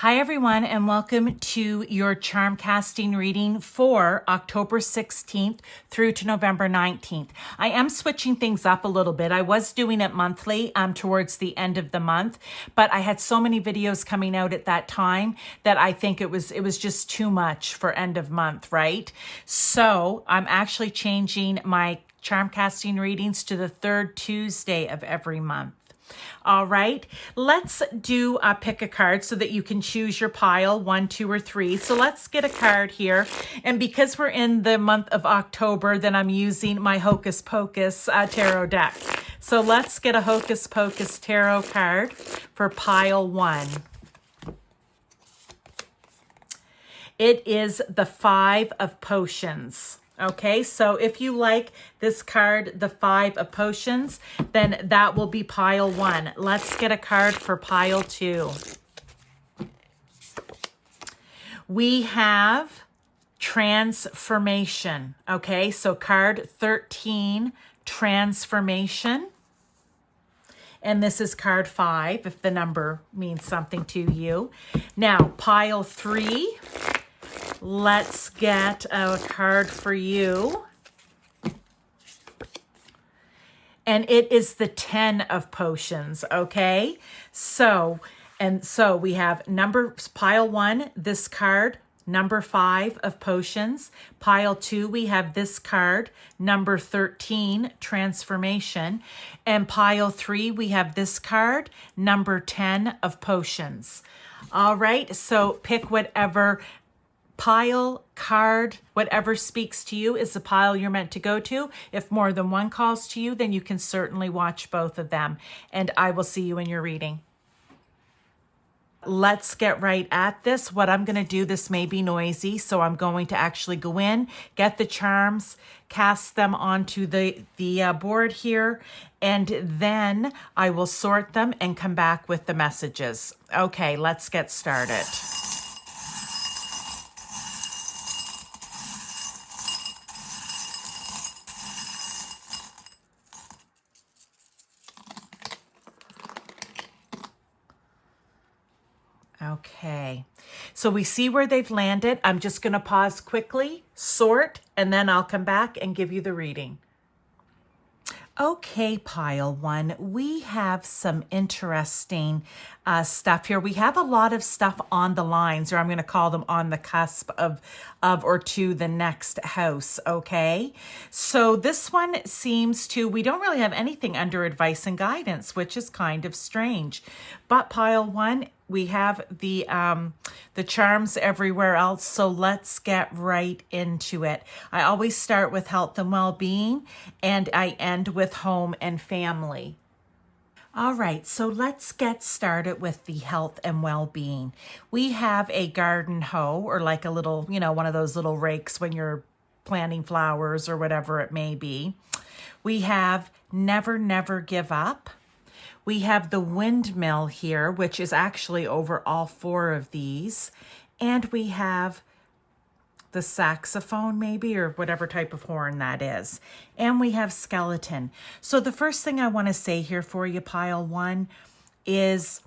Hi everyone, and welcome to your charm casting reading for October 16th through to November 19th. I am switching things up a little bit. I was doing it monthly towards the end of the month, but I had so many videos coming out at that time that I think it was just too much for end of month, right? So I'm actually changing my charm casting readings to the third Tuesday of every month. All right, let's do pick a card so that you can choose your pile 1, 2, or 3. So let's get a card here. And because we're in the month of October, then I'm using my Hocus Pocus tarot deck. So let's get a Hocus Pocus tarot card for pile 1. It is the 5 of Potions. Okay, so if you like this card, the 5 of Potions, then that will be pile 1. Let's get a card for pile 2. We have Transformation. Okay, so card 13, Transformation. And this is card 5, if the number means something to you. Now, pile 3. Let's get a card for you. And it is the 10 of Potions, okay? So we have pile 1, this card, number 5 of Potions. Pile 2, we have this card, number 13, Transformation. And pile 3, we have this card, number 10 of Potions. All right, so pick whatever pile, card, whatever speaks to you is the pile you're meant to go to. If more than one calls to you, then you can certainly watch both of them. And I will see you in your reading. Let's get right at this. What I'm going to do, this may be noisy, so I'm going to actually go in, get the charms, cast them onto the board here, and then I will sort them and come back with the messages. Okay, let's get started. Okay, so we see where they've landed. I'm just going to pause quickly, sort, and then I'll come back and give you the reading. Okay, pile 1, we have some interesting stuff here. We have a lot of stuff on the lines, or I'm going to call them on the cusp of or to the next house, okay? So this one seems to, we don't really have anything under advice and guidance, which is kind of strange. But pile 1, we have the charms everywhere else, so let's get right into it. I always start with health and well-being, and I end with home and family. All right, so let's get started with the health and well-being. We have a garden hoe, or like a little, one of those little rakes when you're planting flowers or whatever it may be. We have never, never give up. We have the windmill here, which is actually over all 4 of these. And we have the saxophone maybe, or whatever type of horn that is. And we have skeleton. So the first thing I want to say here for you, pile 1, is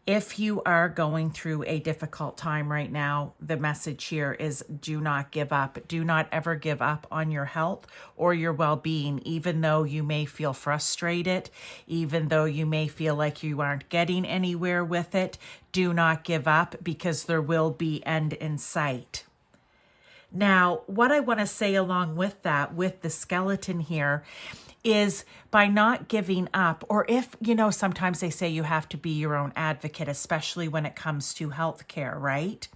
if you are going through a difficult time right now, the message here is do not give up. Do not ever give up on your health or your well-being, even though you may feel frustrated, even though you may feel like you aren't getting anywhere with it. Do not give up, because there will be end in sight. Now, what I want to say along with that, with the skeleton here, is by not giving up, or if, sometimes they say you have to be your own advocate, especially when it comes to healthcare, right?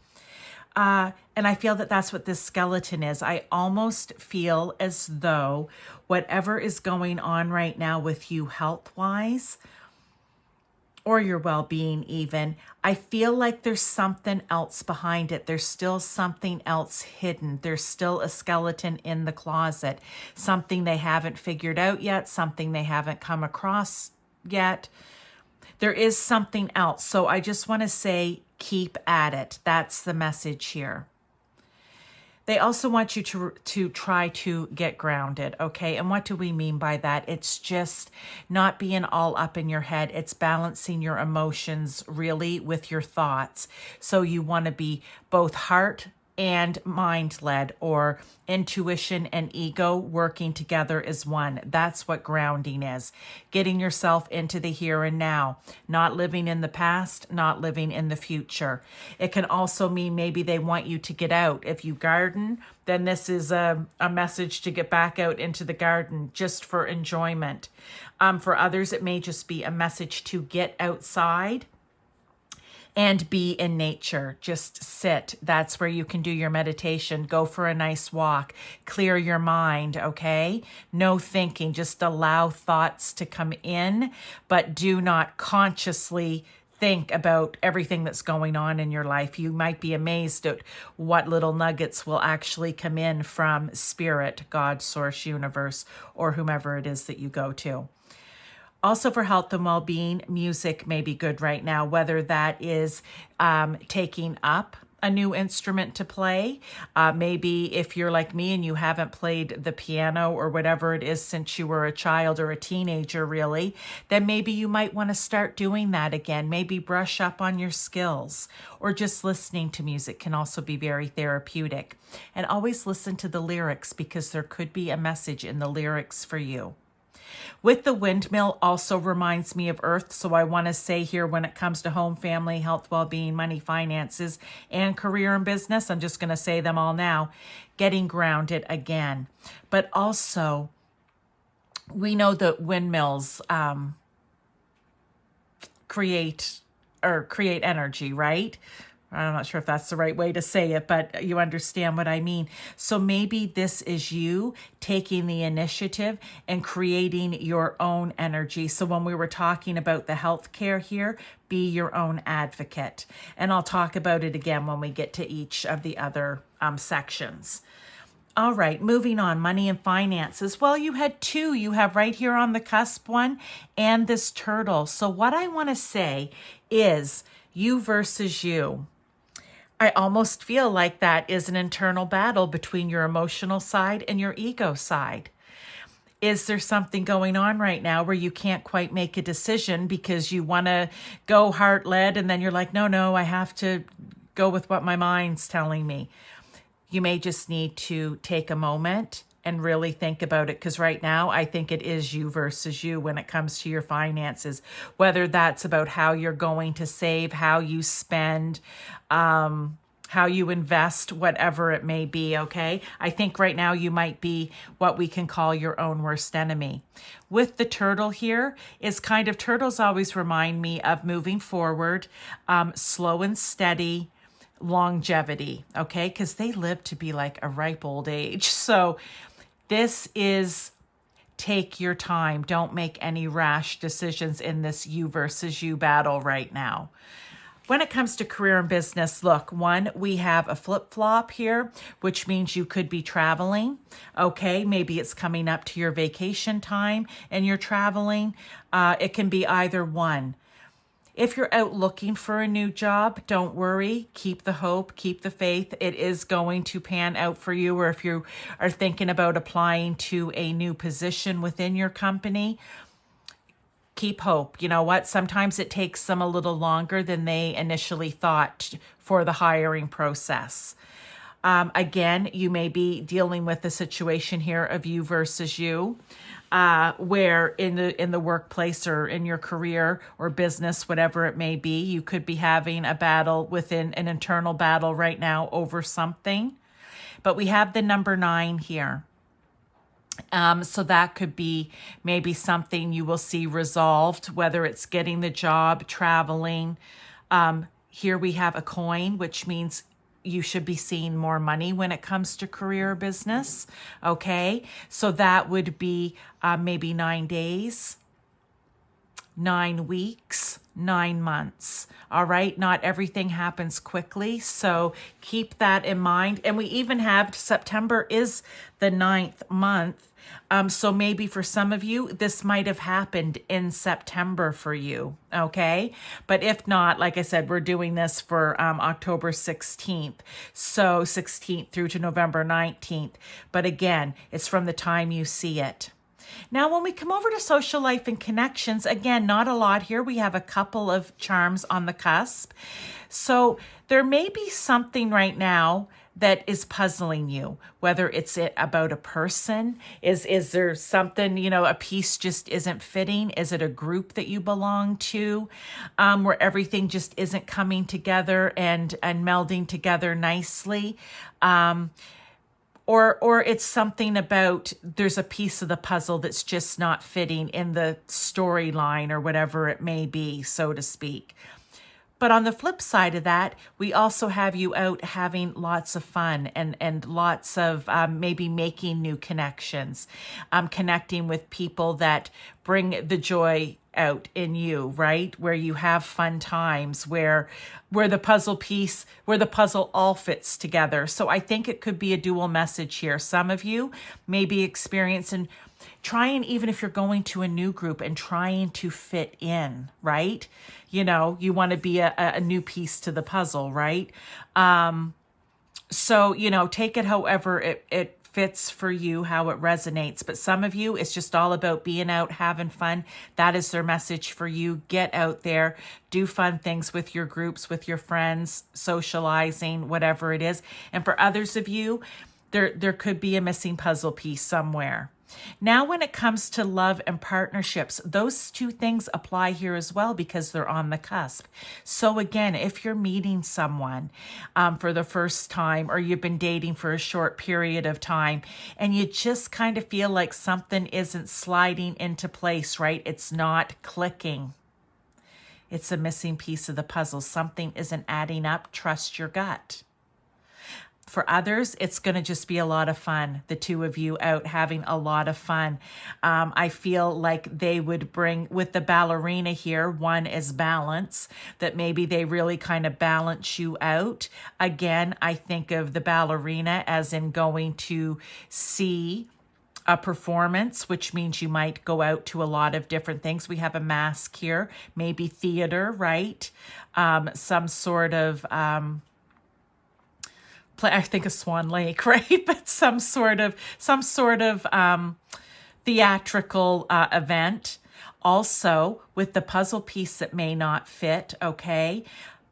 And I feel that that's what this skeleton is. I almost feel as though whatever is going on right now with you health-wise, or your well-being even, I feel like there's something else behind it. There's still something else hidden. There's still a skeleton in the closet, something they haven't figured out yet, something they haven't come across yet. There is something else. So I just want to say, keep at it. That's the message here. They also want you to try to get grounded, okay? And what do we mean by that? It's just not being all up in your head. It's balancing your emotions really with your thoughts. So you want to be both heart and mind-led, or intuition and ego working together as one. That's what grounding is. Getting yourself into the here and now, not living in the past, not living in the future. It can also mean maybe they want you to get out. If you garden, then this is a message to get back out into the garden just for enjoyment. For others, it may just be a message to get outside and be in nature. Just sit. That's where you can do your meditation. Go for a nice walk. Clear your mind, okay? No thinking. Just allow thoughts to come in, but do not consciously think about everything that's going on in your life. You might be amazed at what little nuggets will actually come in from spirit, God, source, universe, or whomever it is that you go to. Also for health and well-being, music may be good right now, whether that is taking up a new instrument to play. Maybe if you're like me and you haven't played the piano or whatever it is since you were a child or a teenager, really, then maybe you might want to start doing that again. Maybe brush up on your skills, or just listening to music can also be very therapeutic. And always listen to the lyrics, because there could be a message in the lyrics for you. With the windmill also reminds me of Earth. So I want to say here, when it comes to home, family, health, well-being, money, finances, and career and business, I'm just going to say them all now, getting grounded again. But also, we know that windmills create energy, right? I'm not sure if that's the right way to say it, but you understand what I mean. So maybe this is you taking the initiative and creating your own energy. So when we were talking about the healthcare here, be your own advocate. And I'll talk about it again when we get to each of the other sections. All right, moving on, money and finances. Well, you had two. You have right here on the cusp one and this turtle. So what I want to say is you versus you. I almost feel like that is an internal battle between your emotional side and your ego side. Is there something going on right now where you can't quite make a decision because you want to go heart-led, and then you're like, no, I have to go with what my mind's telling me? You may just need to take a moment and really think about it, because right now I think it is you versus you when it comes to your finances, whether that's about how you're going to save, how you spend, how you invest, whatever it may be, okay? I think right now you might be what we can call your own worst enemy. With the turtle here, is kind of, turtles always remind me of moving forward, slow and steady, longevity, okay? Because they live to be like a ripe old age. So this is, take your time. Don't make any rash decisions in this you versus you battle right now. When it comes to career and business, look, one, we have a flip-flop here, which means you could be traveling, okay? Maybe it's coming up to your vacation time and you're traveling. It can be either one. If you're out looking for a new job, don't worry. Keep the hope, keep the faith. It is going to pan out for you. Or if you are thinking about applying to a new position within your company, keep hope. You know what? Sometimes it takes them a little longer than they initially thought for the hiring process. Again, you may be dealing with the situation here of you versus you, where in the workplace or in your career or business, whatever it may be, you could be having a battle within an internal battle right now over something. But we have the number 9 here. So that could be maybe something you will see resolved, whether it's getting the job, traveling. Here we have a coin, which means you should be seeing more money when it comes to career or business. Okay, so that would be maybe 9 days. 9 weeks, 9 months. All right. Not everything happens quickly. So keep that in mind. And we even have September is the 9th month. So maybe for some of you, this might have happened in September for you. Okay. But if not, like I said, we're doing this for October 16th. So 16th through to November 19th. But again, it's from the time you see it. Now, when we come over to social life and connections, again, not a lot here. We have a couple of charms on the cusp. So there may be something right now that is puzzling you, whether it's about a person, is there something, a piece just isn't fitting? Is it a group that you belong to, where everything just isn't coming together and melding together nicely? Or it's something about there's a piece of the puzzle that's just not fitting in the storyline or whatever it may be, so to speak. But on the flip side of that, we also have you out having lots of fun and lots of maybe making new connections, connecting with people that bring the joy out in you, right? Where you have fun times, where the puzzle all fits together. So I think it could be a dual message here. Some of you may be experiencing trying, even if you're going to a new group and trying to fit in, right? You want to be a new piece to the puzzle, right? So, take it however it fits for you, how it resonates. But some of you, it's just all about being out, having fun. That is their message for you. Get out there, do fun things with your groups, with your friends, socializing, whatever it is. And for others of you, there could be a missing puzzle piece somewhere. Now, when it comes to love and partnerships, those two things apply here as well because they're on the cusp. So again, if you're meeting someone for the first time, or you've been dating for a short period of time, and you just kind of feel like something isn't sliding into place, right? It's not clicking. It's a missing piece of the puzzle. Something isn't adding up. Trust your gut. For others, it's going to just be a lot of fun. The two of you out having a lot of fun. I feel like they would bring, with the ballerina here, one is balance, that maybe they really kind of balance you out. Again, I think of the ballerina as in going to see a performance, which means you might go out to a lot of different things. We have a mask here, maybe theater, right? Some sort of... I think of Swan Lake, right? But some sort of theatrical event. Also, with the puzzle piece that may not fit, okay?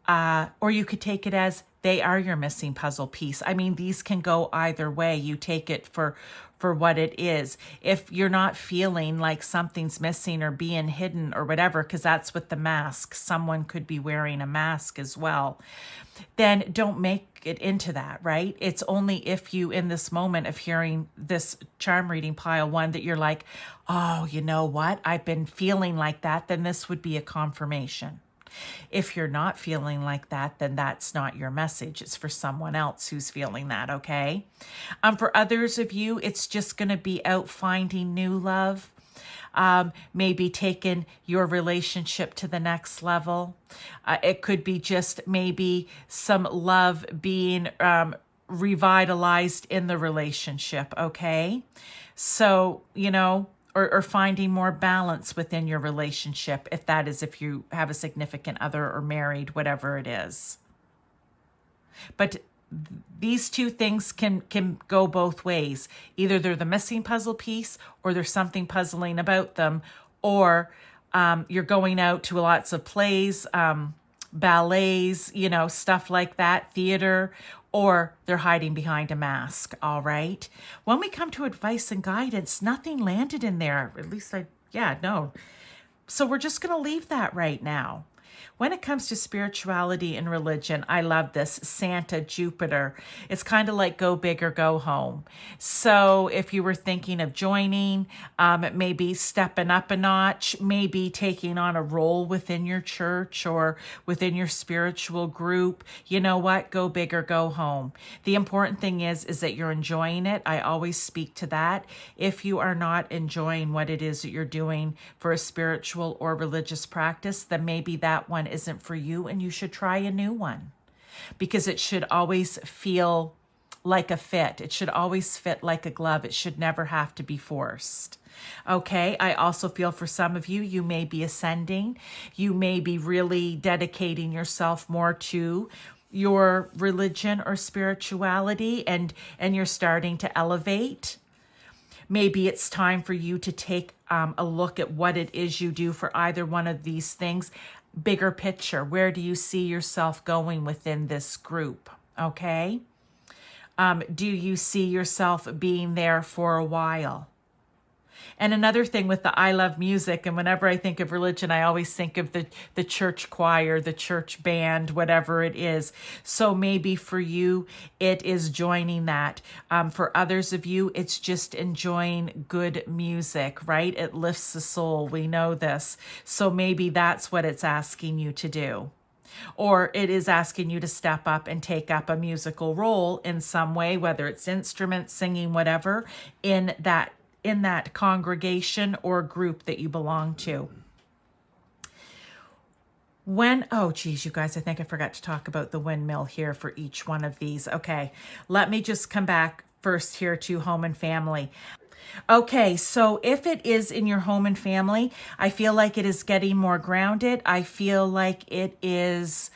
Or you could take it as they are your missing puzzle piece. I mean, these can go either way. You take it for what it is. If you're not feeling like something's missing or being hidden or whatever, because that's with the mask, someone could be wearing a mask as well, then don't make it into that, right? It's only if you, in this moment of hearing this charm reading pile one, that you're like, oh, you know what? I've been feeling like that, then this would be a confirmation. If you're not feeling like that, then that's not your message. It's for someone else who's feeling that, okay? For others of you, it's just going to be out finding new love. Maybe taking your relationship to the next level. It could be just maybe some love being revitalized in the relationship, okay? So, or finding more balance within your relationship, if you have a significant other or married, whatever it is. But these two things can go both ways. Either they're the missing puzzle piece, or there's something puzzling about them, or you're going out to lots of plays, ballets, stuff like that, theater, or they're hiding behind a mask, all right? When we come to advice and guidance, nothing landed in there. At least no. So we're just going to leave that right now. When it comes to spirituality and religion, I love this. Santa, Jupiter. It's kind of like go big or go home. So if you were thinking of joining, maybe stepping up a notch, maybe taking on a role within your church or within your spiritual group, you know what? Go big or go home. The important thing is that you're enjoying it. I always speak to that. If you are not enjoying what it is that you're doing for a spiritual or religious practice, then maybe that one isn't for you and you should try a new one, because it should always feel like a fit. It should always fit like a glove. It should never have to be forced. Okay, I also feel for some of you, you may be ascending. You may be really dedicating yourself more to your religion or spirituality, and you're starting to elevate. Maybe it's time for you to take a look at what it is you do for either one of these things. Bigger picture, where do you see yourself going within this group? Okay. Do you see yourself being there for a while? And another thing with the I love music, and whenever I think of religion, I always think of the church choir, the church band, whatever it is. So maybe for you, it is joining that. For others of you, it's just enjoying good music, right? It lifts the soul. We know this. So maybe that's what it's asking you to do. Or it is asking you to step up and take up a musical role in some way, whether it's instruments, singing, whatever, in that congregation or group that you belong to. Oh geez, you guys, I think I forgot to talk about the windmill here for each one of these. Okay, let me just come back first here to home and family. Okay, so if it is in your home and family, I feel like it is getting more grounded. I feel like it is,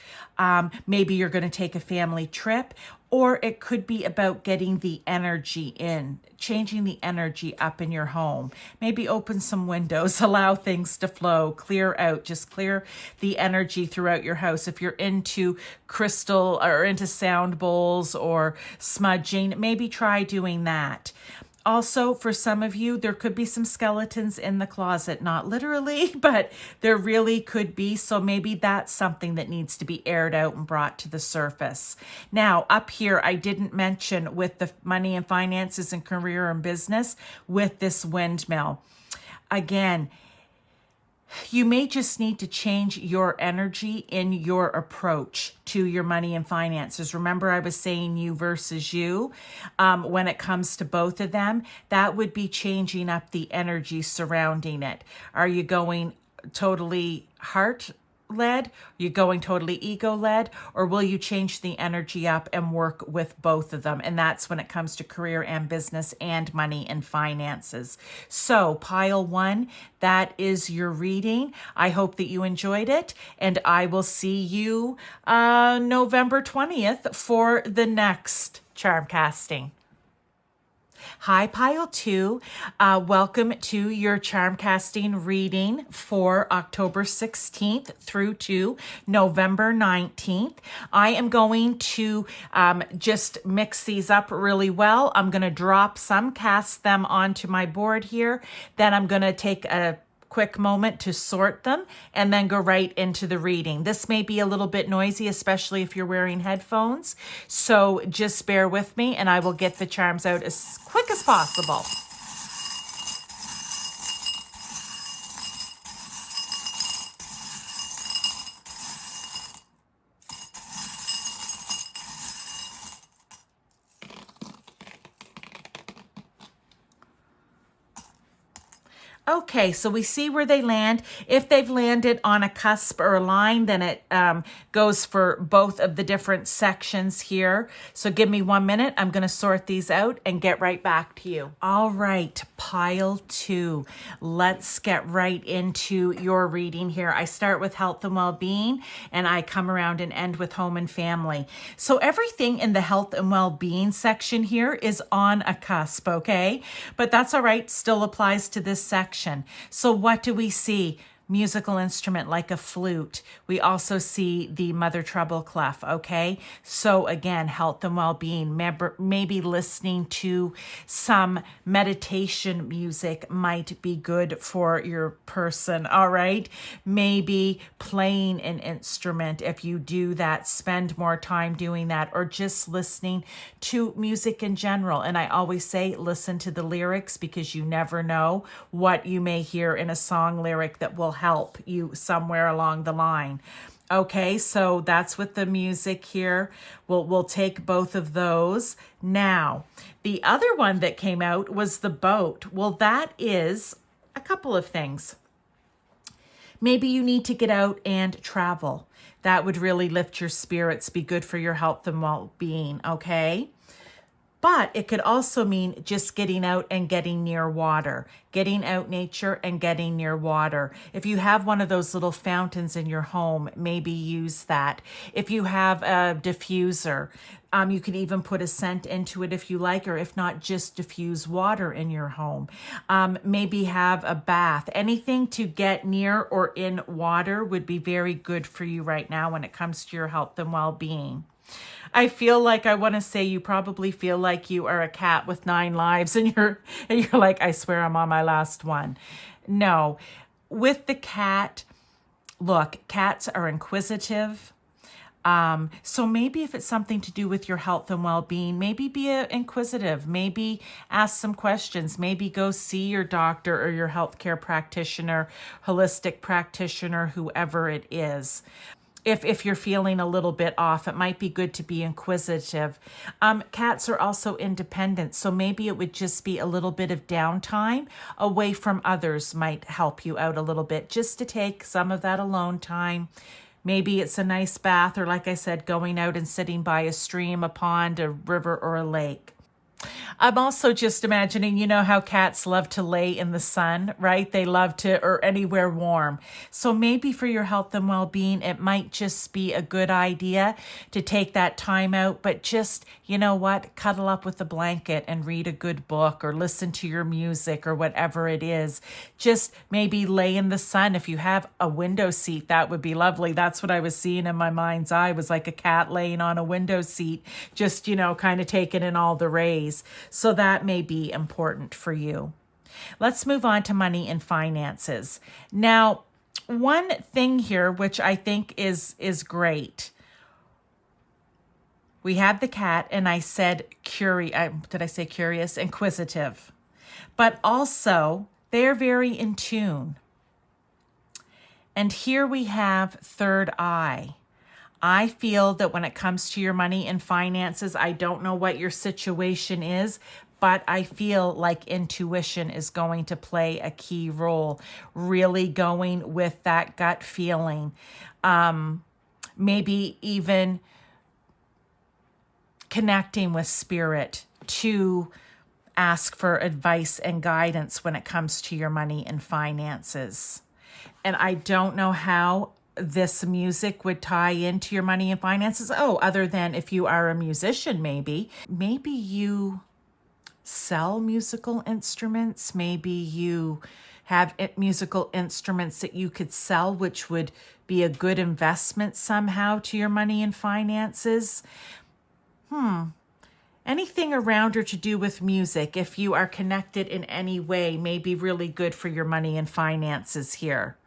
maybe you're going to take a family trip, or it could be about getting the energy in, changing the energy up in your home. Maybe open some windows, allow things to flow, clear out, just clear the energy throughout your house. If you're into crystal or into sound bowls or smudging, maybe try doing that. Also, for some of you, there could be some skeletons in the closet, not literally, but there really could be. So maybe that's something that needs to be aired out and brought to the surface. Now, up here, I didn't mention with the money and finances and career and business with this windmill. Again, you may just need to change your energy in your approach to your money and finances. Remember, I was saying you versus you. When it comes to both of them, that would be changing up the energy surrounding it. Are you going totally heart-led? Are you going totally ego-led? Or will you change the energy up and work with both of them? And that's when it comes to career and business and money and finances. So pile 1, that is your reading. I hope that you enjoyed it, and I will see you November 20th for the next charm casting. Hi, Pile 2. Welcome to your charm casting reading for October 16th through to November 19th. I am going to just mix these up really well. I'm going to drop some, cast them onto my board here. Then I'm going to take a quick moment to sort them and then go right into the reading. This may be a little bit noisy, especially if you're wearing headphones. So just bear with me and I will get the charms out as quick as possible. Okay, so we see where they land. If they've landed on a cusp or a line, then it goes for both of the different sections here. So give me 1 minute. I'm going to sort these out and get right back to you. All right, pile 2. Let's get right into your reading here. I start with health and well-being, and I come around and end with home and family. So everything in the health and well-being section here is on a cusp, okay? But that's all right. Still applies to this section. So what do we see? musical instrument like a flute. We also see the mother treble clef, okay? So again, health and well-being. Maybe listening to some meditation music might be good for your person, all right? Maybe playing an instrument. If you do that, spend more time doing that, or just listening to music in general. And I always say, listen to the lyrics, because you never know what you may hear in a song lyric that will help you somewhere along the line. Okay, so that's with the music here. We'll take both of those. Now, the other one that came out was the boat. Well, that is a couple of things. Maybe you need to get out and travel. That would really lift your spirits, be good for your health and well-being, okay? But it could also mean just getting out and getting near water, getting out nature and getting near water. If you have one of those little fountains in your home, maybe use that. If you have a diffuser, you can even put a scent into it if you like, or if not, just diffuse water in your home. Maybe have a bath. Anything to get near or in water would be very good for you right now when it comes to your health and well-being. I feel like I want to say you probably feel like you are a cat with 9 lives and you're like, I swear I'm on my last one. No, with the cat, look, cats are inquisitive. So maybe if it's something to do with your health and well-being, maybe be inquisitive, maybe ask some questions, maybe go see your doctor or your healthcare practitioner, holistic practitioner, whoever it is. If you're feeling a little bit off, it might be good to be inquisitive. Cats are also independent, so maybe it would just be a little bit of downtime away from others might help you out a little bit, just to take some of that alone time. Maybe it's a nice bath, or like I said, going out and sitting by a stream, a pond, a river, or a lake. I'm also just imagining, you know how cats love to lay in the sun, right? They love to, or anywhere warm. So maybe for your health and well-being, it might just be a good idea to take that time out, but just, you know what, cuddle up with a blanket and read a good book or listen to your music or whatever it is. Just maybe lay in the sun. If you have a window seat, that would be lovely. That's what I was seeing in my mind's eye, was like a cat laying on a window seat, just, you know, kind of taking in all the rays. So that may be important for you. Let's move on to money and finances. Now, one thing here, which I think is great. We have the cat, and I said did I say curious? Inquisitive. But also, they're very in tune. And here we have third eye. I feel that when it comes to your money and finances, I don't know what your situation is, but I feel like intuition is going to play a key role, really going with that gut feeling. Maybe even connecting with spirit to ask for advice and guidance when it comes to your money and finances. And I don't know how this music would tie into your money and finances. Oh, other than if you are a musician, maybe you sell musical instruments. Maybe you have musical instruments that you could sell, which would be a good investment somehow to your money and finances. Anything around or to do with music, if you are connected in any way, may be really good for your money and finances here.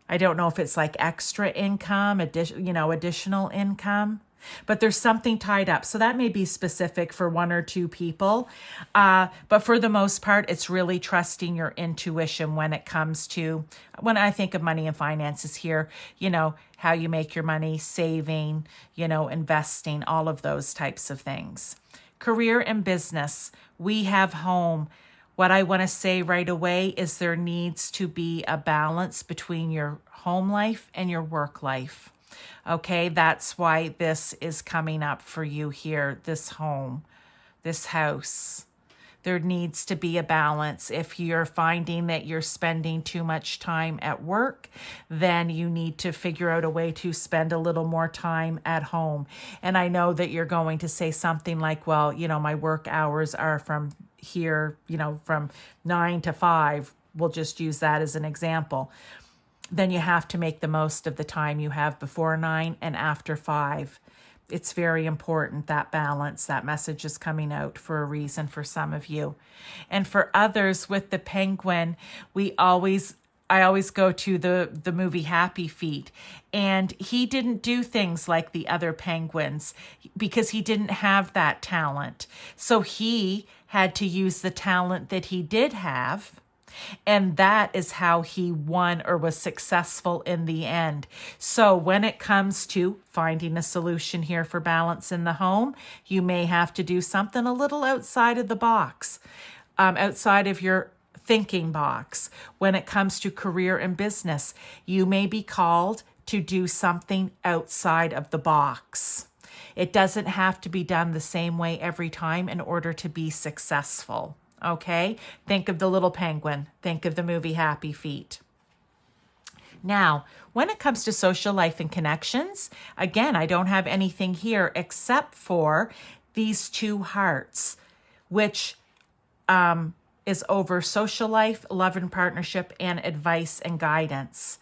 I don't know if it's like extra income, additional income, but there's something tied up. So that may be specific for one or two people. But for the most part, it's really trusting your intuition when it comes to, when I think of money and finances here, how you make your money, saving, investing, all of those types of things. Career and business. We have home. What I want to say right away is there needs to be a balance between your home life and your work life. Okay, that's why this is coming up for you here, this home, this house. There needs to be a balance. If you're finding that you're spending too much time at work, then you need to figure out a way to spend a little more time at home. And I know that you're going to say something like, well, my work hours are from here, from 9 to 5. We'll just use that as an example. then you have to make the most of the time you have before 9 and after 5. It's very important, that balance. That message is coming out for a reason for some of you. And for others with the penguin, I always go to the movie Happy Feet, and he didn't do things like the other penguins because he didn't have that talent. So he had to use the talent that he did have, and that is how he won or was successful in the end. So when it comes to finding a solution here for balance in the home, you may have to do something a little outside of the box, outside of your thinking box. When it comes to career and business, you may be called to do something outside of the box. It doesn't have to be done the same way every time in order to be successful. Okay? Think of the little penguin. Think of the movie Happy Feet. Now, when it comes to social life and connections, again, I don't have anything here except for these 2 hearts, which is over social life, love and partnership, and advice and guidance.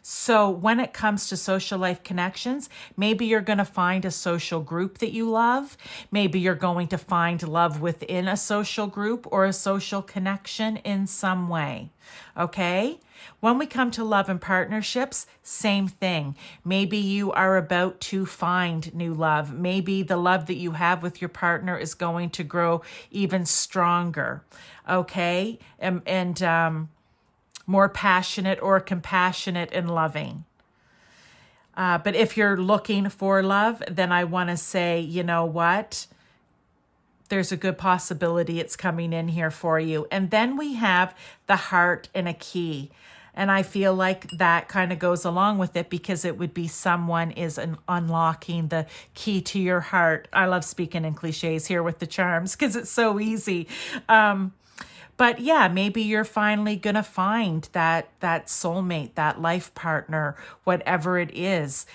So when it comes to social life connections, maybe you're going to find a social group that you love. Maybe you're going to find love within a social group or a social connection in some way. Okay? When we come to love and partnerships, same thing. Maybe you are about to find new love. Maybe the love that you have with your partner is going to grow even stronger. Okay? And more passionate or compassionate and loving. But if you're looking for love, then I want to say, you know what? There's a good possibility it's coming in here for you. And then we have the heart and a key. And I feel like that kind of goes along with it because it would be someone is unlocking the key to your heart. I love speaking in cliches here with the charms because it's so easy. But yeah, maybe you're finally going to find that soulmate, that life partner, whatever it is.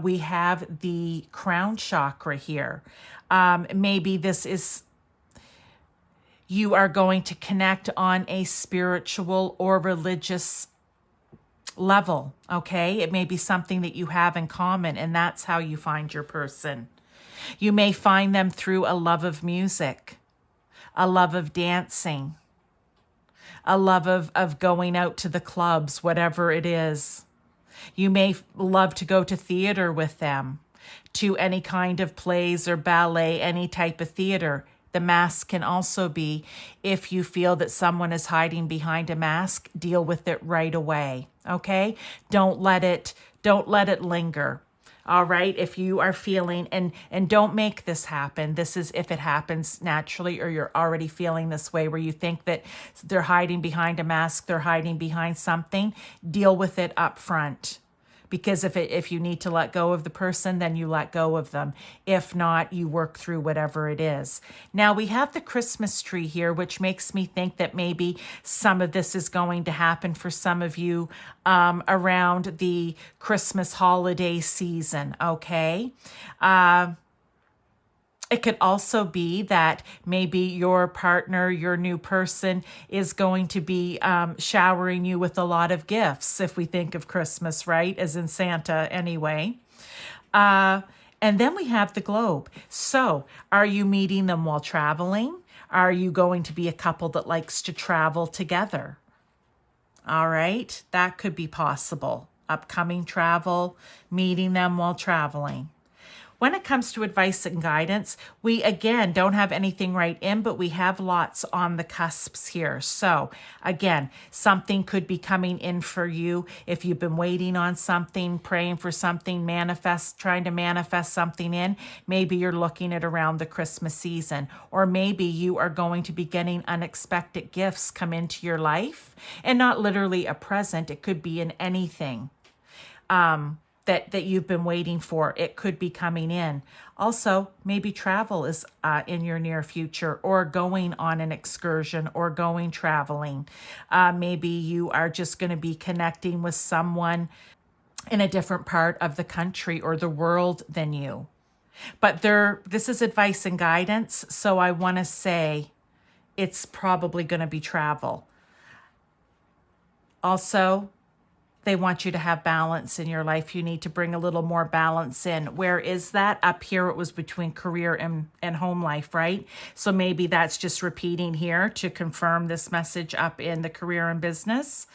We have the crown chakra here. Maybe this is, you are going to connect on a spiritual or religious level, okay? It may be something that you have in common, and that's how you find your person. You may find them through a love of music, a love of dancing, a love of going out to the clubs, whatever it is. You may love to go to theater with them, to any kind of plays or ballet, any type of theater. The mask can also be, if you feel that someone is hiding behind a mask, deal with it right away, okay? Don't let it linger. All right, if you are feeling, and don't make this happen. This is if it happens naturally or you're already feeling this way where you think that they're hiding behind a mask, they're hiding behind something, deal with it up front. Because if you need to let go of the person, then you let go of them. If not, you work through whatever it is. Now, we have the Christmas tree here, which makes me think that maybe some of this is going to happen for some of you around the Christmas holiday season, okay? It could also be that maybe your partner, your new person, is going to be showering you with a lot of gifts, if we think of Christmas, right? As in Santa anyway. And then we have the globe. So are you meeting them while traveling? Are you going to be a couple that likes to travel together? All right, that could be possible. Upcoming travel, meeting them while traveling. When it comes to advice and guidance, we, again, don't have anything right in, but we have lots on the cusps here. So, again, something could be coming in for you if you've been waiting on something, praying for something, trying to manifest something in. Maybe you're looking at around the Christmas season, or maybe you are going to be getting unexpected gifts come into your life, and not literally a present. It could be in anything. That you've been waiting for. It could be coming in. Also, maybe travel is in your near future, or going on an excursion, or going traveling. Maybe you are just going to be connecting with someone in a different part of the country or the world than you. But this is advice and guidance, so I want to say it's probably going to be travel. Also, They want you to have balance in your life. You need to bring a little more balance in. Where is that? Up here, it was between career and home life, right? So maybe that's just repeating here to confirm this message up in the career and business.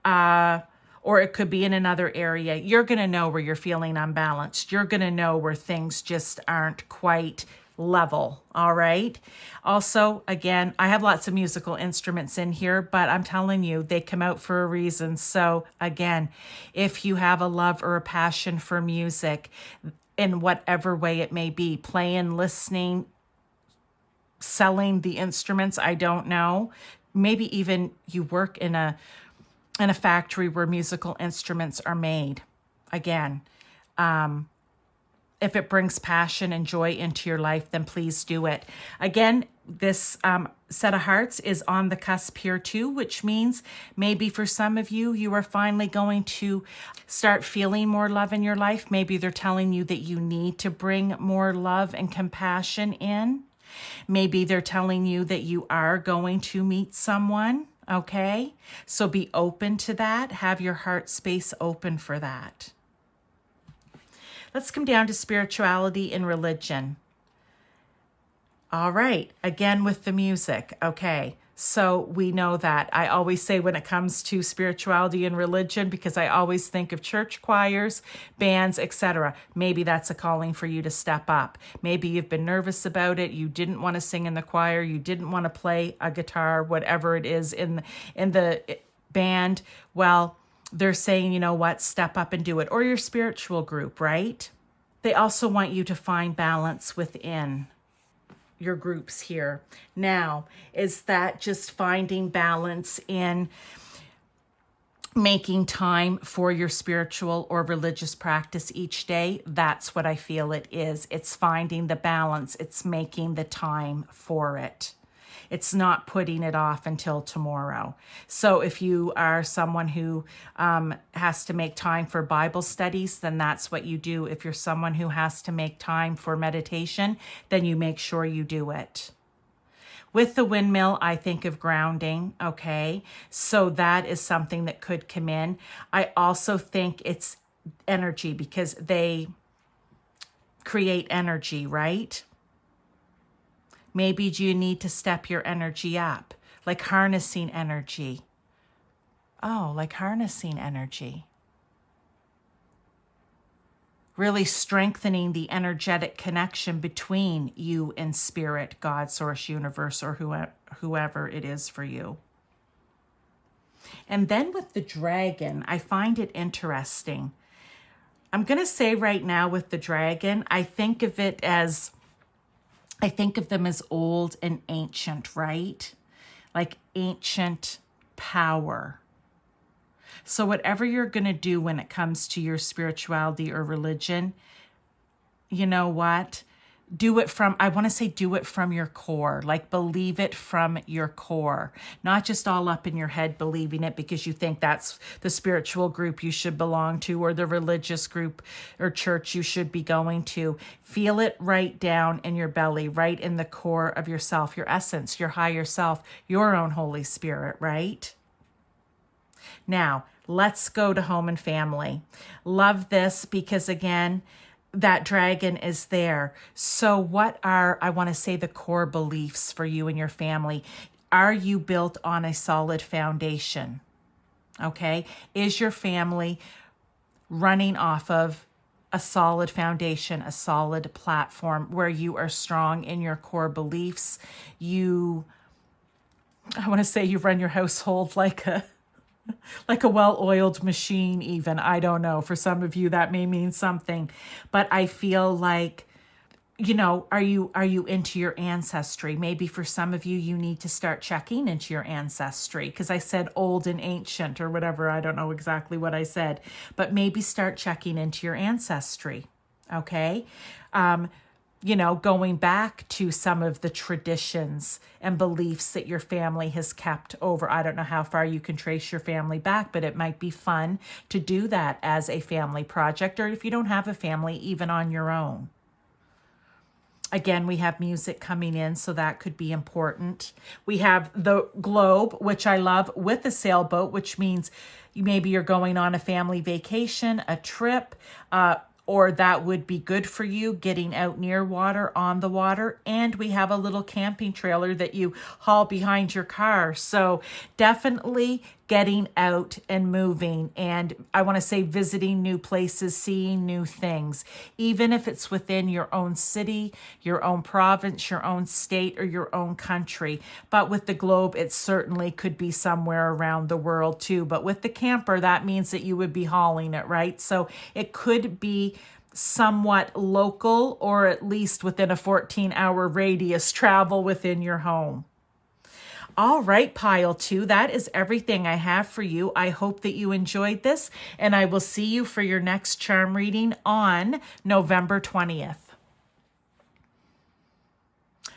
Or it could be in another area. You're going to know where you're feeling unbalanced. You're going to know where things just aren't quite level. All right. Also, again, I have lots of musical instruments in here, but I'm telling you, they come out for a reason. So again, if you have a love or a passion for music in whatever way it may be, playing, listening, selling the instruments, I don't know. Maybe even you work in a factory where musical instruments are made. Again, if it brings passion and joy into your life, then please do it. Again, this set of hearts is on the cusp here too, which means maybe for some of you, you are finally going to start feeling more love in your life. Maybe they're telling you that you need to bring more love and compassion in. Maybe they're telling you that you are going to meet someone. Okay, so be open to that. Have your heart space open for that. Let's come down to spirituality and religion. All right, again with the music. Okay, so we know that. I always say when it comes to spirituality and religion, because I always think of church choirs, bands, etc. Maybe that's a calling for you to step up. Maybe you've been nervous about it. You didn't want to sing in the choir. You didn't want to play a guitar, whatever it is in the band. Well, they're saying, you know what, step up and do it. Or your spiritual group, right? They also want you to find balance within your groups here. Now, is that just finding balance in making time for your spiritual or religious practice each day? That's what I feel it is. It's finding the balance. It's making the time for it. It's not putting it off until tomorrow. So if you are someone who has to make time for Bible studies, then that's what you do. If you're someone who has to make time for meditation, then you make sure you do it. With the windmill, I think of grounding, okay? So that is something that could come in. I also think it's energy because they create energy, right? Maybe do you need to step your energy up, like harnessing energy? Oh, like harnessing energy. Really strengthening the energetic connection between you and spirit, God, source, universe, or whoever it is for you. And then with the dragon, I find it interesting. I'm going to say right now with the dragon, I think of them as old and ancient, right? Like ancient power. So whatever you're going to do when it comes to your spirituality or religion, you know what? Do it from your core, like believe it from your core, not just all up in your head believing it because you think that's the spiritual group you should belong to or the religious group or church you should be going to. Feel it right down in your belly, right in the core of yourself, your essence, your higher self, your own Holy Spirit, right? Now, let's go to home and family. Love this because again, that dragon is there. So what are, I want to say, the core beliefs for you and your family? Are you built on a solid foundation? Okay. Is your family running off of a solid foundation, a solid platform where you are strong in your core beliefs? I want to say you run your household like a well-oiled machine even. I don't know. For some of you, that may mean something. But I feel like, are you into your ancestry? Maybe for some of you, you need to start checking into your ancestry. Because I said old and ancient or whatever. I don't know exactly what I said. But maybe start checking into your ancestry. Okay? Going back to some of the traditions and beliefs that your family has kept over. I don't know how far you can trace your family back, but it might be fun to do that as a family project, or if you don't have a family, even on your own. Again, we have music coming in, so that could be important. We have the globe, which I love, with a sailboat, which means maybe you're going on a family vacation, a trip, or that would be good for you, getting out near water, on the water. And we have a little camping trailer that you haul behind your car. So definitely getting out and moving. And I want to say visiting new places, seeing new things, even if it's within your own city, your own province, your own state, or your own country. But with the globe, it certainly could be somewhere around the world too. But with the camper, that means that you would be hauling it, right? So it could be somewhat local, or at least within a 14-hour radius travel within your home. All right, pile 2, that is everything I have for you. I hope that you enjoyed this, and I will see you for your next charm reading on November 20th.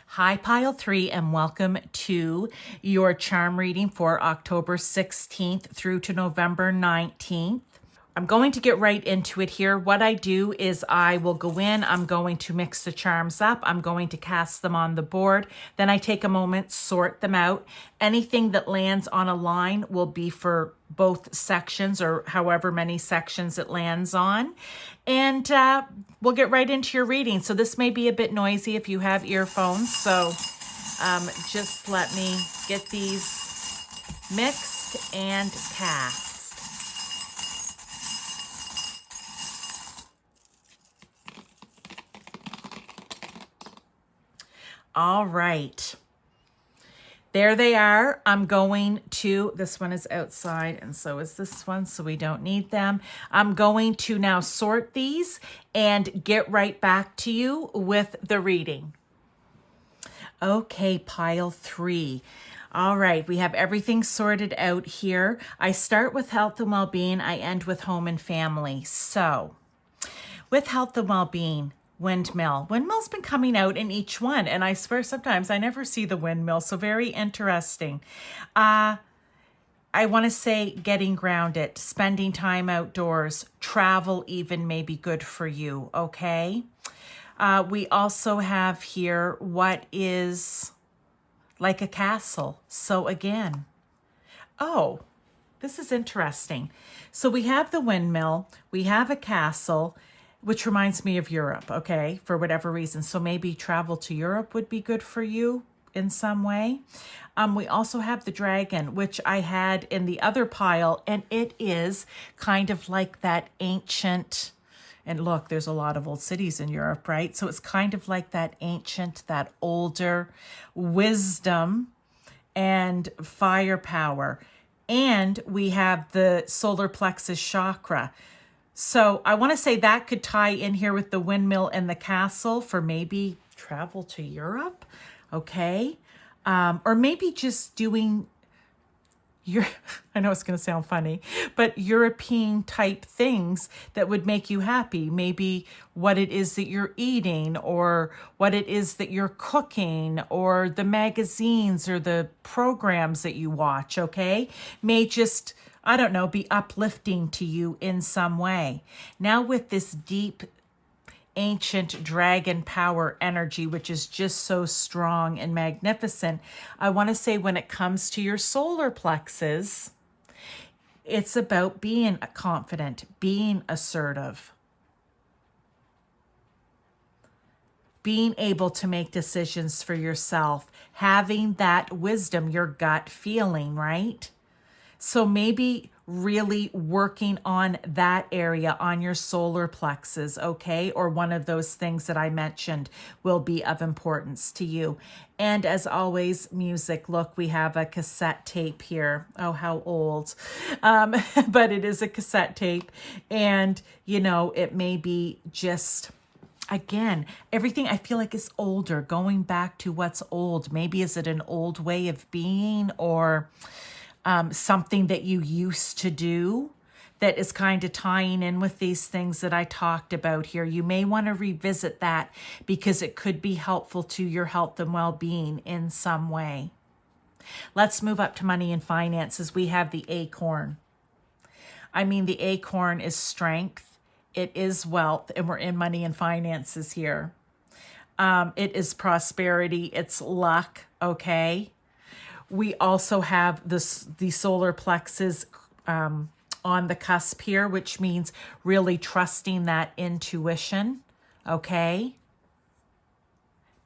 Hi, pile 3, and welcome to your charm reading for October 16th through to November 19th. I'm going to get right into it here. What I do is I will go in, I'm going to mix the charms up, I'm going to cast them on the board, then I take a moment, sort them out. Anything that lands on a line will be for both sections, or however many sections it lands on. And we'll get right into your reading. So this may be a bit noisy if you have earphones, so just let me get these mixed and cast. All right, there they are. I'm going to, this one is outside and so is this one, so we don't need them. I'm going to now sort these and get right back to you with the reading. Okay, pile 3. All right, we have everything sorted out here. I start with health and well-being, I end with home and family. So, with health and well-being, windmill. Windmill's been coming out in each one, and I swear sometimes I never see the windmill, so very interesting. I want to say getting grounded, spending time outdoors, travel even may be good for you, okay? We also have here what is like a castle. So again, oh, this is interesting. So we have the windmill, we have a castle, which reminds me of Europe, okay, for whatever reason. So maybe travel to Europe would be good for you in some way. We also have the dragon, which I had in the other pile, and it is kind of like that ancient, and look, there's a lot of old cities in Europe, right? So it's kind of like that ancient, that older wisdom and firepower. And we have the solar plexus chakra. So I want to say that could tie in here with the windmill and the castle for maybe travel to Europe, okay? Or maybe just doing I know it's going to sound funny, but European type things that would make you happy. Maybe what it is that you're eating, or what it is that you're cooking, or the magazines or the programs that you watch, okay? May just, I don't know, be uplifting to you in some way. Now with this deep ancient dragon power energy, which is just so strong and magnificent, I want to say when it comes to your solar plexus, it's about being confident, being assertive, being able to make decisions for yourself, having that wisdom, your gut feeling, right? So maybe really working on that area, on your solar plexus, okay? Or one of those things that I mentioned will be of importance to you. And as always, music. Look, we have a cassette tape here. Oh, how old. But it is a cassette tape. And, you know, it may be just, again, everything I feel like is older, going back to what's old. Maybe is it an old way of being, or something that you used to do that is kind of tying in with these things that I talked about here. You may want to revisit that because it could be helpful to your health and well-being in some way. Let's move up to money and finances. We have the acorn. I mean, the acorn is strength. It is wealth, and we're in money and finances here. It is prosperity. It's luck. Okay. We also have the solar plexus on the cusp here, which means really trusting that intuition. Okay.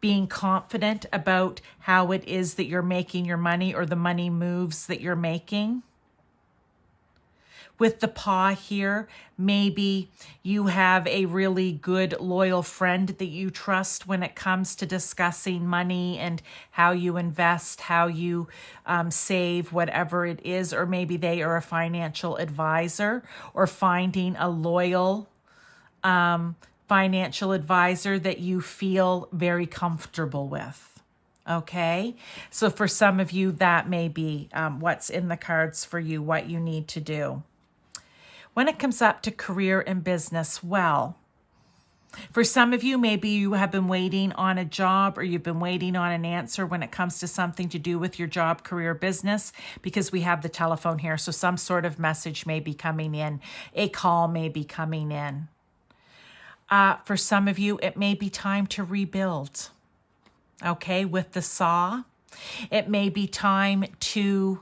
Being confident about how it is that you're making your money or the money moves that you're making. With the paw here, maybe you have a really good, loyal friend that you trust when it comes to discussing money and how you invest, how you save, whatever it is. Or maybe they are a financial advisor, or finding a loyal financial advisor that you feel very comfortable with. Okay, so for some of you, that may be what's in the cards for you, what you need to do. When it comes up to career and business, well, for some of you, maybe you have been waiting on a job, or you've been waiting on an answer when it comes to something to do with your job, career, business, because we have the telephone here. So some sort of message may be coming in, a call may be coming in. For some of you, it may be time to rebuild. Okay, with the saw, it may be time to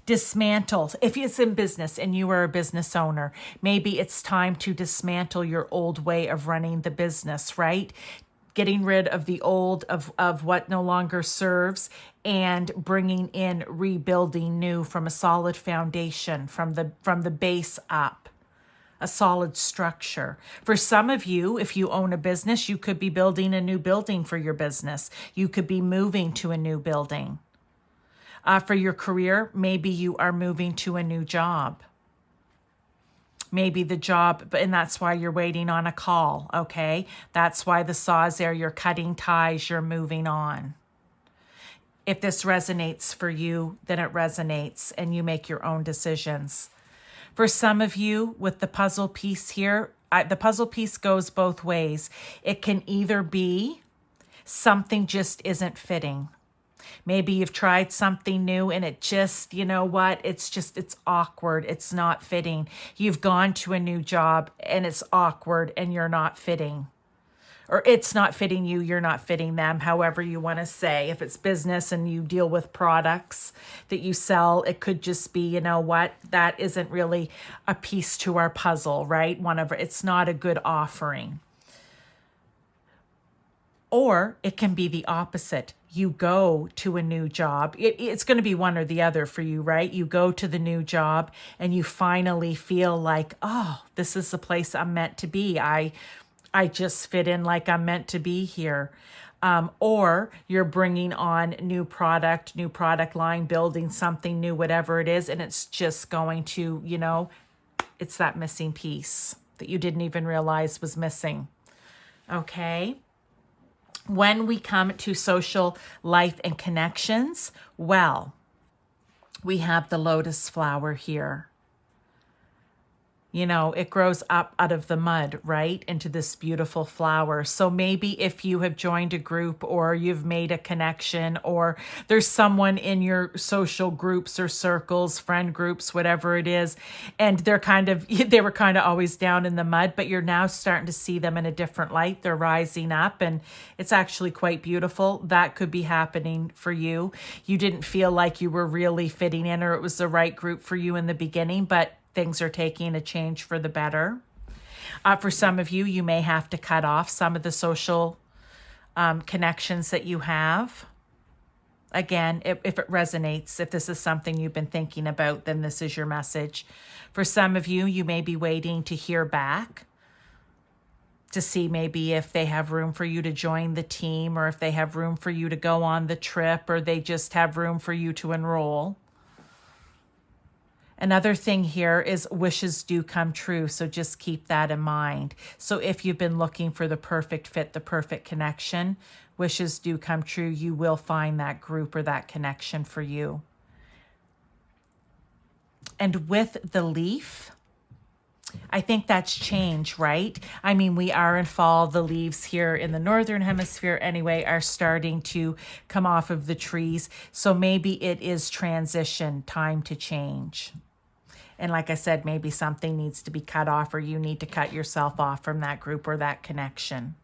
dismantle. If it's in business and you are a business owner, maybe it's time to dismantle your old way of running the business, right? Getting rid of the old, of what no longer serves, and bringing in, rebuilding new from a solid foundation, from the base up. A solid structure. For some of you, if you own a business, you could be building a new building for your business. You could be moving to a new building. For your career, maybe you are moving to a new job. Maybe the job, and that's why you're waiting on a call, okay? That's why the saw is there. You're cutting ties, you're moving on. If this resonates for you, then it resonates, and you make your own decisions. For some of you, with the puzzle piece here, the puzzle piece goes both ways. It can either be something just isn't fitting. Maybe you've tried something new and it just, you know what, it's awkward. It's not fitting. You've gone to a new job and it's awkward and you're not fitting. Or it's not fitting you, you're not fitting them, however you want to say. If it's business and you deal with products that you sell, it could just be, you know what, that isn't really a piece to our puzzle, right? It's not a good offering. Or it can be the opposite. You go to a new job. It's going to be one or the other for you, right? You go to the new job and you finally feel like, oh, this is the place I'm meant to be. I just fit in like I'm meant to be here. Or you're bringing on new product line, building something new, whatever it is. And it's just going to, you know, it's that missing piece that you didn't even realize was missing. Okay. When we come to social life and connections, well, we have the lotus flower here. You know, it grows up out of the mud, right, into this beautiful flower. So maybe if you have joined a group or you've made a connection or there's someone in your social groups or circles, friend groups, whatever it is, and they were kind of always down in the mud, but you're now starting to see them in a different light. They're rising up and it's actually quite beautiful. That could be happening for you. You didn't feel like you were really fitting in or it was the right group for you in the beginning, but things are taking a change for the better. For some of you, you may have to cut off some of the social connections that you have. Again, if it resonates, if this is something you've been thinking about, then this is your message. For some of you, you may be waiting to hear back to see maybe if they have room for you to join the team or if they have room for you to go on the trip or they just have room for you to enroll. Another thing here is wishes do come true, so just keep that in mind. So if you've been looking for the perfect fit, the perfect connection, wishes do come true. You will find that group or that connection for you. And with the leaf, I think that's change, right? I mean, we are in fall. The leaves here in the northern hemisphere anyway are starting to come off of the trees. So maybe it is transition, time to change. And like I said, maybe something needs to be cut off or you need to cut yourself off from that group or that connection.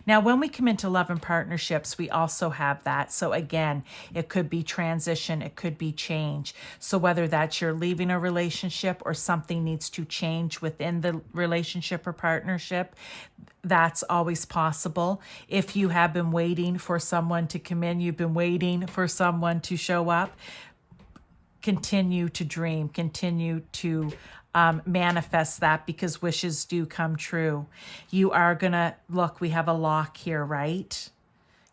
Now, when we come into love and partnerships, we also have that. So again, it could be transition, it could be change. So whether that's you're leaving a relationship or something needs to change within the relationship or partnership, that's always possible. If you have been waiting for someone to come in, you've been waiting for someone to show up, continue to dream, continue to manifest that, because wishes do come true. You are going to, look, we have a lock here, right?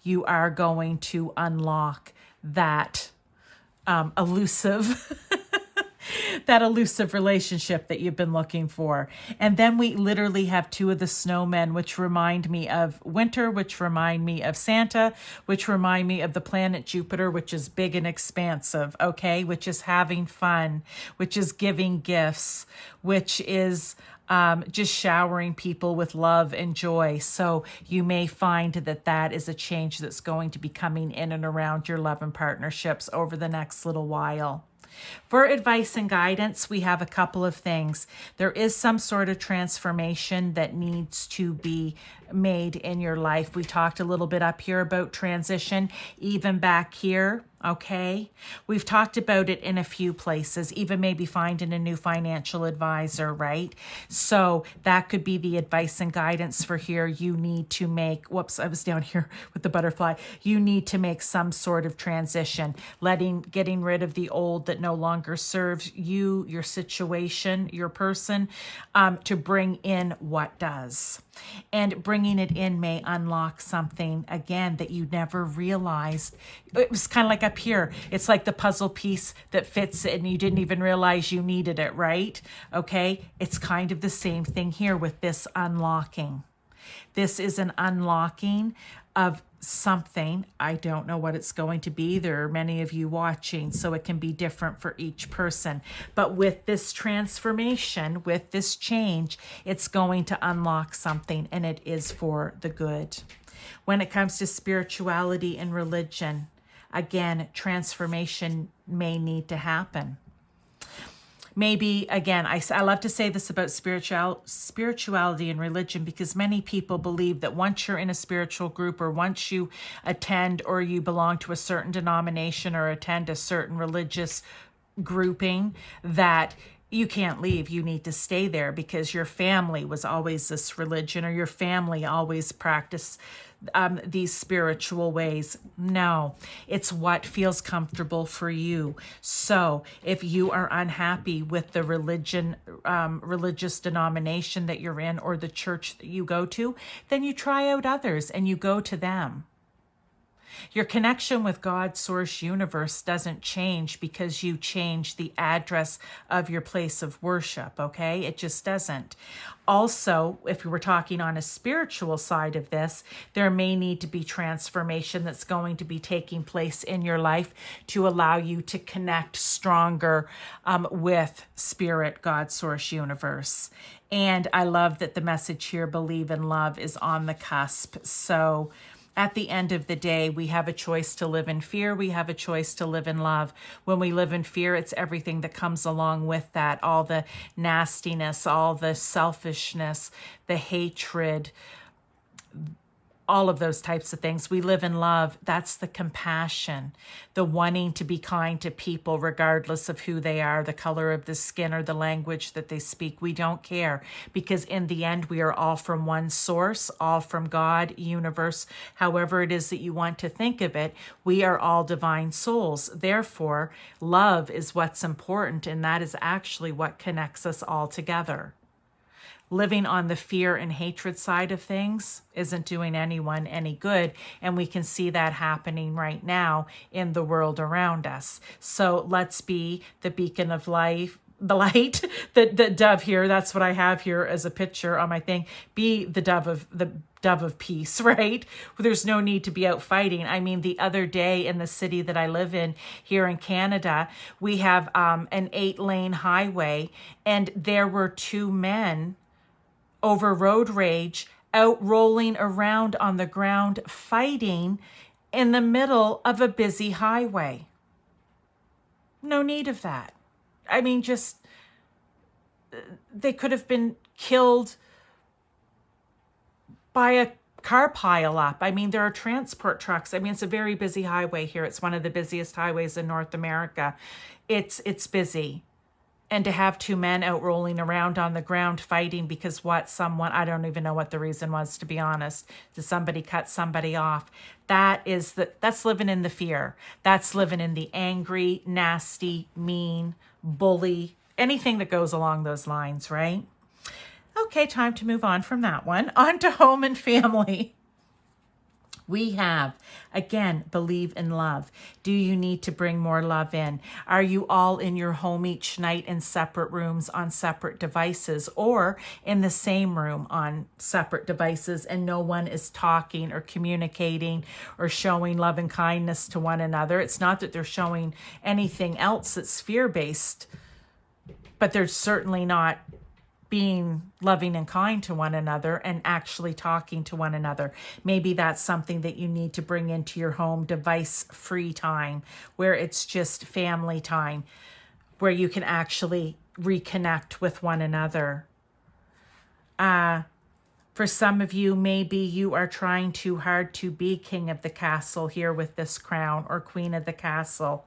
You are going to unlock that elusive that elusive relationship that you've been looking for. And then we literally have two of the snowmen, which remind me of winter, which remind me of Santa, which remind me of the planet Jupiter, which is big and expansive, okay? Which is having fun, which is giving gifts, which is just showering people with love and joy. So you may find that that is a change that's going to be coming in and around your love and partnerships over the next little while. For advice and guidance, we have a couple of things. There is some sort of transformation that needs to be made in your life. We talked a little bit up here about transition, even back here, okay? We've talked about it in a few places, even maybe finding a new financial advisor, right? So that could be the advice and guidance for here. You need to make, whoops, I was down here with the butterfly. You need to make some sort of transition, getting rid of the old that no longer serves you, your situation, your person, to bring in what does. And bringing it in may unlock something, again, that you never realized. It was kind of like up here. It's like the puzzle piece that fits and you didn't even realize you needed it, right? Okay? It's kind of the same thing here with this unlocking. This is an unlocking of something. I don't know what it's going to be. There are many of you watching, so it can be different for each person. But with this transformation, with this change, it's going to unlock something, and it is for the good. When it comes to spirituality and religion, again, transformation may need to happen. Maybe, again, I love to say this about spirituality and religion, because many people believe that once you're in a spiritual group, or once you attend or you belong to a certain denomination or attend a certain religious grouping, that you can't leave. You need to stay there because your family was always this religion, or your family always practiced these spiritual ways. No, it's what feels comfortable for you. So if you are unhappy with the religious denomination that you're in, or the church that you go to, then you try out others and you go to them. Your connection with God, source, universe doesn't change because you change the address of your place of worship, okay? It just doesn't. Also, if we were talking on a spiritual side of this, there may need to be transformation that's going to be taking place in your life to allow you to connect stronger with spirit, God, source, universe. And I love that the message here, believe in love, is on the cusp. So at the end of the day, we have a choice to live in fear. We have a choice to live in love. When we live in fear, it's everything that comes along with that. All the nastiness, all the selfishness, the hatred, all of those types of things. We live in love. That's the compassion, the wanting to be kind to people regardless of who they are, the color of the skin, or the language that they speak. We don't care, because in the end, we are all from one source, all from God, universe, however it is that you want to think of it. We are all divine souls. Therefore, love is what's important, and that is actually what connects us all together. Living on the fear and hatred side of things isn't doing anyone any good. And we can see that happening right now in the world around us. So let's be the beacon of life, the light, the dove here. That's what I have here as a picture on my thing. Be the dove of peace, right? There's no need to be out fighting. I mean, the other day in the city that I live in here in Canada, we have an 8-lane highway, and there were 2 men over road rage, out rolling around on the ground, fighting in the middle of a busy highway. No need of that. I mean, just, they could have been killed by a car pile up. I mean, there are transport trucks. I mean, it's a very busy highway here. It's one of the busiest highways in North America. It's busy. And to have two men out rolling around on the ground fighting because I don't even know what the reason was, to be honest. Did somebody cut somebody off? That's living in the fear. That's living in the angry, nasty, mean, bully, anything that goes along those lines, right? Okay, time to move on from that one. On to home and family. We have, again, believe in love. Do you need to bring more love in? Are you all in your home each night in separate rooms on separate devices, or in the same room on separate devices, and no one is talking or communicating or showing love and kindness to one another? It's not that they're showing anything else that's fear-based, but they're certainly not being loving and kind to one another and actually talking to one another. Maybe that's something that you need to bring into your home, device-free time, where it's just family time, where you can actually reconnect with one another. For some of you, maybe you are trying too hard to be king of the castle here with this crown, or queen of the castle.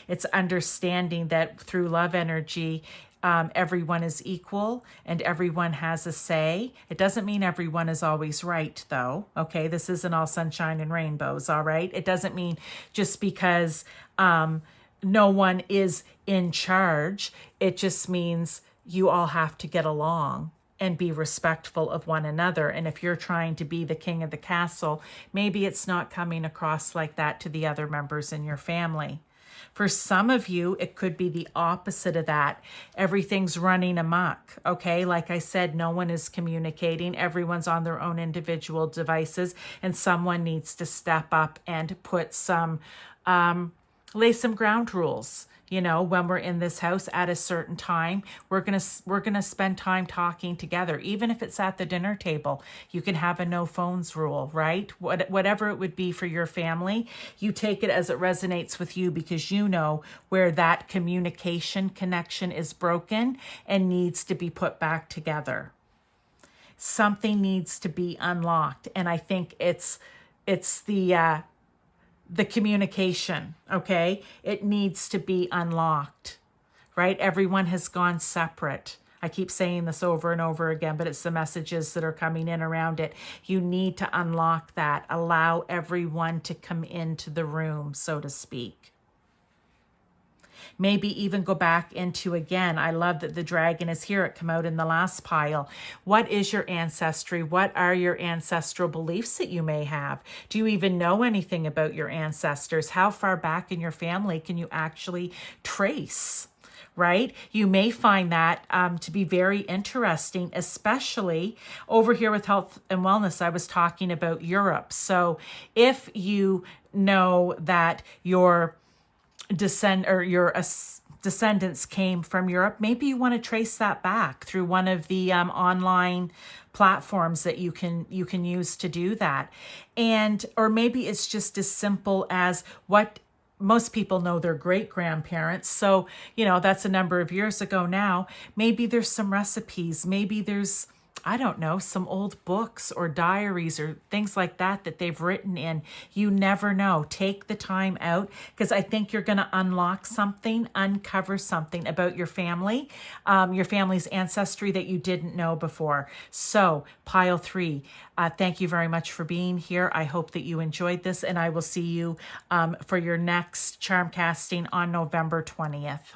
It's understanding that through love energy, everyone is equal and everyone has a say. It doesn't mean everyone is always right, though. Okay, this isn't all sunshine and rainbows, all right? It doesn't mean just because no one is in charge. It just means you all have to get along and be respectful of one another. And if you're trying to be the king of the castle, maybe it's not coming across like that to the other members in your family. For some of you, it could be the opposite of that. Everything's running amok, okay? Like I said, no one is communicating. Everyone's on their own individual devices, and someone needs to step up and put lay some ground rules. You know, when we're in this house at a certain time, we're gonna spend time talking together. Even if it's at the dinner table, you can have a no phones rule, right? Whatever it would be for your family, you take it as it resonates with you, because you know where that communication connection is broken and needs to be put back together. Something needs to be unlocked, and I think it's the communication, okay? It needs to be unlocked, right? Everyone has gone separate. I keep saying this over and over again, but it's the messages that are coming in around it. You need to unlock that. Allow everyone to come into the room, so to speak. Maybe even go back into, again, I love that the dragon is here. It came out in the last pile. What is your ancestry? What are your ancestral beliefs that you may have? Do you even know anything about your ancestors? How far back in your family can you actually trace? Right? You may find that to be very interesting, especially over here with health and wellness. I was talking about Europe. So if you know that your descendants came from Europe, maybe you want to trace that back through one of the online platforms that you can use to do that. Or maybe it's just as simple as what most people know their great-grandparents. So, that's a number of years ago now. Maybe there's some recipes. Maybe there's, I don't know, some old books or diaries or things like that they've written in. You never know. Take the time out, because I think you're going to unlock something, uncover something about your family, your family's ancestry that you didn't know before. So, pile 3, thank you very much for being here. I hope that you enjoyed this, and I will see you for your next charm casting on November 20th.